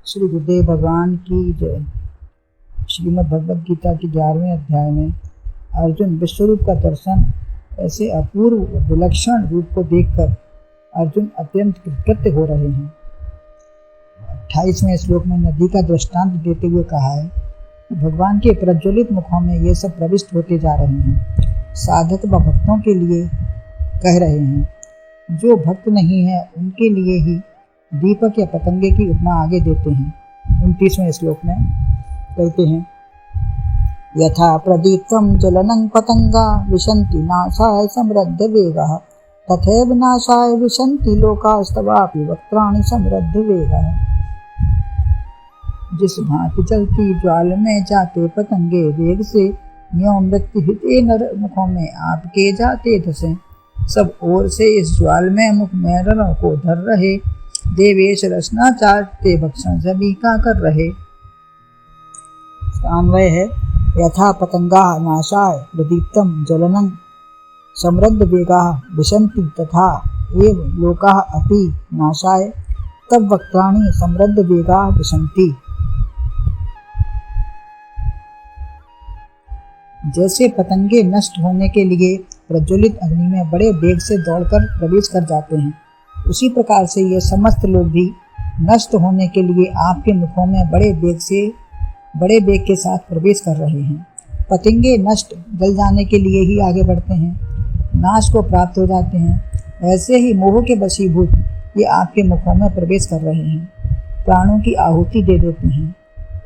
श्री गुरुदेव भगवान की जय। श्रीमद् भगवद गीता की 11वें अध्याय में अर्जुन विश्वरूप का दर्शन ऐसे अपूर्व विलक्षण रूप को देखकर अर्जुन अत्यंत कृतकृत्य हो रहे हैं। 28वें श्लोक में नदी का दृष्टांत देते हुए कहा है कि भगवान के प्रज्वलित मुखों में ये सब प्रविष्ट होते जा रहे हैं। साधक व भक्तों के लिए कह रहे हैं, जो भक्त नहीं है उनके लिए ही दीपक या पतंगे की उपमा आगे देते हैं। 29वें श्लोक में कहते हैं, यथा प्रदीप्तं ज्वलनं पतंगा विशन्ति नाशाय समृद्ध वेगः तथैव नाशाय विशन्ति लोकास्तवापि वक्त्राणि समृद्ध वेगः। जिस भांति जलती ज्वाल में जाते पतंगे वेग से, यों मृत्यु हिते नर मुखों में आपके जाते धसे। सब ओर से इस ज्वाल में मुख में नरों को धर रहे, देवेश रचना चाटते भक्षण सभी का कर रहे। अन्वय है, यथा पतंगा नाशाय प्रदीप्तम ज्वलनं समृद्ध वेगाः विशन्ति तथा एव लोकाः अपि नाशाय तब वक्त्राणि समृद्ध वेगाः विशन्ति। जैसे पतंगे नष्ट होने के लिए प्रज्वलित अग्नि में बड़े वेग से दौड़कर प्रवेश कर जाते हैं, उसी प्रकार से ये समस्त लोग भी नष्ट होने के लिए आपके मुखों में बड़े वेग के साथ प्रवेश कर रहे हैं। पतंगे नष्ट जल जाने के लिए ही आगे बढ़ते हैं, नाश को प्राप्त हो जाते हैं। ऐसे ही मोह के वशीभूत ये आपके मुखों में प्रवेश कर रहे हैं, प्राणों की आहुति दे देते हैं।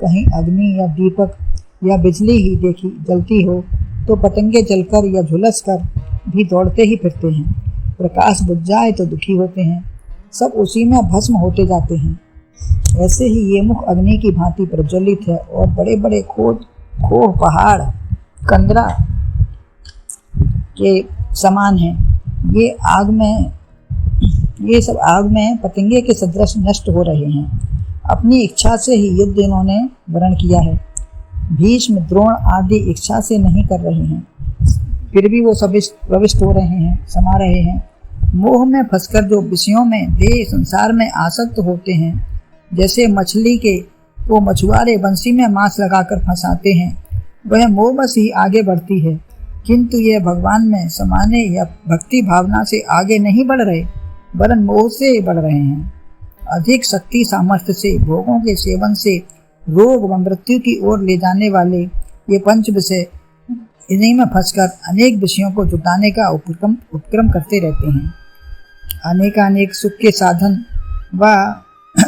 कहीं अग्नि या दीपक या बिजली ही देखी जलती हो तो पतंगे जलकर या झुलस कर भी दौड़ते ही फिरते हैं। प्रकाश बुझ जाए तो दुखी होते हैं, सब उसी में भस्म होते जाते हैं। ऐसे ही ये मुख अग्नि की भांति प्रज्वलित है और बड़े बड़े खोह पहाड़ कंदरा के समान हैं। ये सब आग में पतंगे के सदृश नष्ट हो रहे हैं। अपनी इच्छा से ही युद्ध इन्होंने वर्ण किया है, भीष्म द्रोण आदि इच्छा से नहीं कर रहे हैं, फिर भी वो सब प्रविष्ट हो रहे हैं, समा रहे हैं। मोह में फंसकर जो विषयों में देह संसार में आसक्त होते हैं, जैसे मछली को मछुआरे बंसी में मांस लगाकर फंसाते हैं, वह मोहवश ही आगे बढ़ती है, किंतु यह भगवान में समाने या भक्ति भावना से आगे नहीं बढ़ रहे, वरन मोह से बढ़ रहे हैं। अधिक शक्ति सामर्थ्य से भोगों के सेवन से रोग व मृत्यु की ओर ले जाने वाले ये पंच विषय, इन्हीं में फंसकर अनेक विषयों को जुटाने का उपक्रम करते रहते हैं। अनेकानेक सुख के साधन व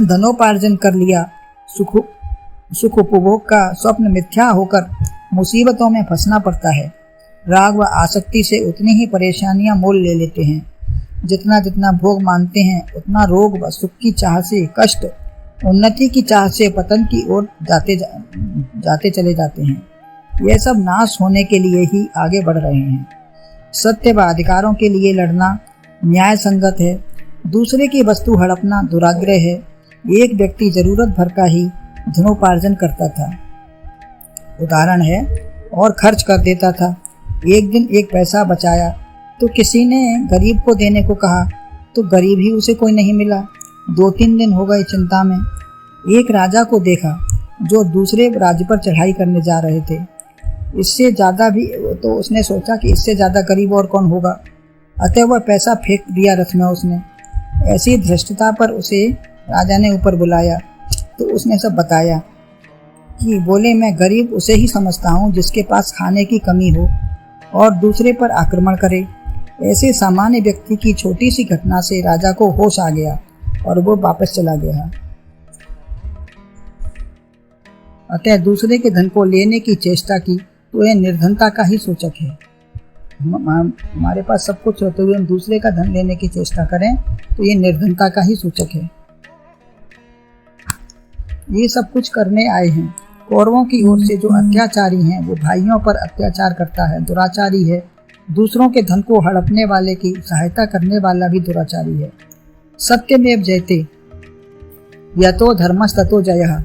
धनोपार्जन कर लिया, सुख उपभोग का स्वप्न मिथ्या होकर मुसीबतों में फंसना पड़ता है। राग व आसक्ति से उतनी ही परेशानियां मोल ले लेते हैं। जितना जितना भोग मानते हैं उतना रोग व सुख की चाह से कष्ट, उन्नति की चाह से पतन की ओर जाते चले जाते हैं। यह सब नाश होने के लिए ही आगे बढ़ रहे हैं। सत्य व अधिकारों के लिए लड़ना न्याय संगत है, दूसरे की वस्तु हड़पना दुराग्रह है। एक व्यक्ति जरूरत भर का ही धनोपार्जन करता था, उदाहरण है, और खर्च कर देता था। एक दिन एक पैसा बचाया तो किसी ने गरीब को देने को कहा तो गरीब ही उसे कोई नहीं मिला। 2-3 दिन हो गए चिंता में। एक राजा को देखा जो दूसरे राज्य पर चढ़ाई करने जा रहे थे। इससे ज़्यादा भी तो उसने सोचा कि इससे ज़्यादा गरीब और कौन होगा, अतः वह पैसा फेंक दिया रथ में उसने। ऐसी धृष्टता पर उसे राजा ने ऊपर बुलाया तो उसने सब बताया कि बोले, मैं गरीब उसे ही समझता हूँ जिसके पास खाने की कमी हो और दूसरे पर आक्रमण करे। ऐसे सामान्य व्यक्ति की छोटी सी घटना से राजा को होश आ गया और वो वापस चला गया। अतः दूसरे के धन को लेने की चेष्टा की तो यह निर्धनता का ही सूचक है। हमारे पास सब कुछ होते हुए हम दूसरे का धन लेने की चेष्टा करें तो ये निर्धनता का ही सूचक है। ये सब कुछ करने आए हैं। कौरवों की ओर से जो अत्याचारी हैं वो भाइयों पर अत्याचार करता है, दुराचारी है। दूसरों के धन को हड़पने वाले की सहायता करने वाला भी दुराचारी है। सत्यमेव जयते यतो धर्मस्ततो जयः।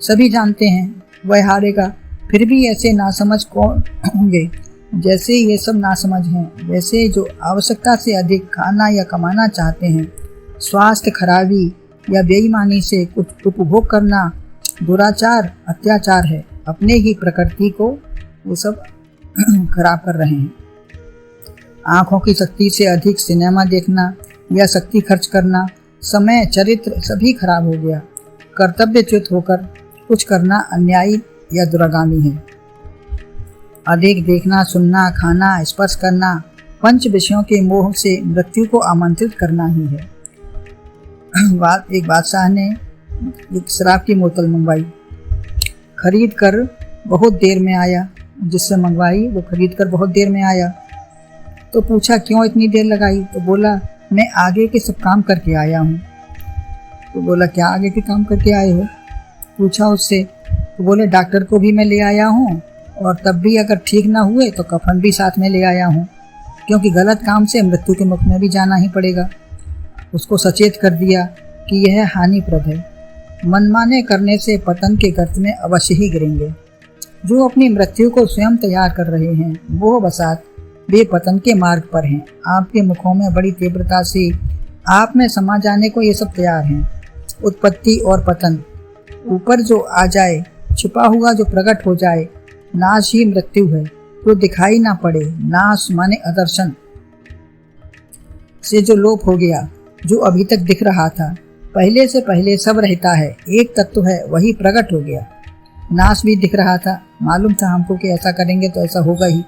सभी जानते हैं वह हारेगा, फिर भी ऐसे नासमझ कौन होंगे? जैसे ये सब नासमझ हैं, वैसे जो आवश्यकता से अधिक खाना या कमाना चाहते हैं, स्वास्थ्य खराबी या बेईमानी से कुछ उपभोग करना दुराचार, अत्याचार है। अपने ही प्रकृति को वो सब खराब कर रहे हैं। आँखों की शक्ति से अधिक सिनेमा देखना या शक्ति खर्च करना, समय, चरित्र सभी खराब हो गया। कर्तव्यच्युत होकर कुछ करना अन्यायी या दुरागामी है। अधिक देखना, सुनना, खाना, स्पर्श करना, पंच विषयों के मोह से मृत्यु को आमंत्रित करना ही है। एक बादशाह ने एक शराब की बोतल मंगवाई, खरीद कर बहुत देर में आया। जिससे मंगवाई वो खरीद कर बहुत देर में आया तो पूछा क्यों इतनी देर लगाई? तो बोला मैं आगे के सब काम करके आया हूँ। तो बोला क्या आगे के काम करके आए हो? पूछा उससे। तो बोले डॉक्टर को भी मैं ले आया हूँ और तब भी अगर ठीक ना हुए तो कफन भी साथ में ले आया हूँ, क्योंकि गलत काम से मृत्यु के मुख में भी जाना ही पड़ेगा। उसको सचेत कर दिया कि यह हानिप्रद है। मनमाने करने से पतन के गर्त में अवश्य ही गिरेंगे। जो अपनी मृत्यु को स्वयं तैयार कर रहे हैं वो बसात वे पतन के मार्ग पर हैं। आपके मुखों में बड़ी तीव्रता से आप में समा जाने को ये सब तैयार हैं। उत्पत्ति और पतन, ऊपर जो आ जाए, छिपा हुआ जो प्रकट हो जाए, नाश ही मृत्यु है। जो दिखाई ना पड़े, नाश माने अदर्शन से जो लोप हो गया, जो अभी तक दिख रहा था, पहले से पहले सब रहता है, एक तत्व है, वही प्रकट हो गया। नाश भी दिख रहा था, मालूम था हमको कि ऐसा करेंगे तो ऐसा होगा ही।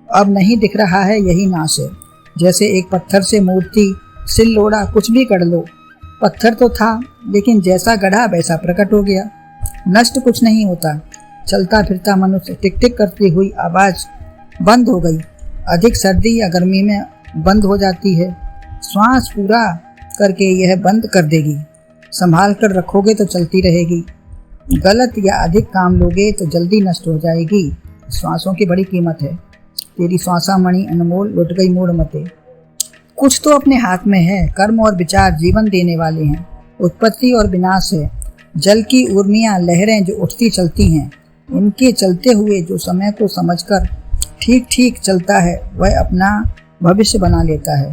अब नहीं दिख रहा है, यही नाश है। जैसे एक पत्थर से मूर्ति, सिल लोड़ा, कुछ भी कर लो, पत्थर तो था लेकिन जैसा गढ़ा वैसा प्रकट हो गया। नष्ट कुछ नहीं होता। चलता फिरता मनुष्य टिक टिक करती हुई आवाज़ बंद हो गई। अधिक सर्दी या गर्मी में बंद हो जाती है। श्वास पूरा करके यह बंद कर देगी। संभाल कर रखोगे तो चलती रहेगी। गलत या अधिक काम लोगे तो जल्दी नष्ट हो जाएगी। श्वासों की बड़ी कीमत है। तेरी श्वासा मणि अनमोल, लुट गई मूड मते। कुछ तो अपने हाथ में है। कर्म और विचार जीवन देने वाले हैं। उत्पत्ति और विनाश है। जल की उर्मियाँ, लहरें जो उठती चलती हैं, इनके चलते हुए जो समय को समझकर ठीक ठीक चलता है वह अपना भविष्य बना लेता है।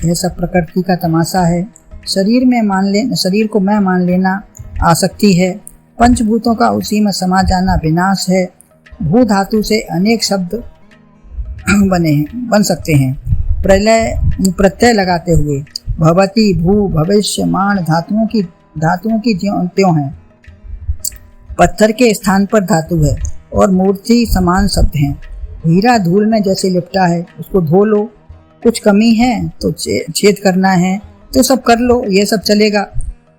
यह सब प्रकृति का तमाशा है। शरीर को मैं मान लेना आसक्ति है। पंचभूतों का उसी में समा जाना विनाश है। भू धातु से अनेक शब्द बन सकते हैं। प्रत्यय लगाते हुए भवति, भू, भविष्य, मान धातुओं की त्यों हैं। पत्थर के स्थान पर धातु है और मूर्ति समान शब्द हैं। हीरा धूल में जैसे लिपटा है, उसको धो लो। कुछ कमी है तो छेद करना है तो सब कर लो, ये सब चलेगा।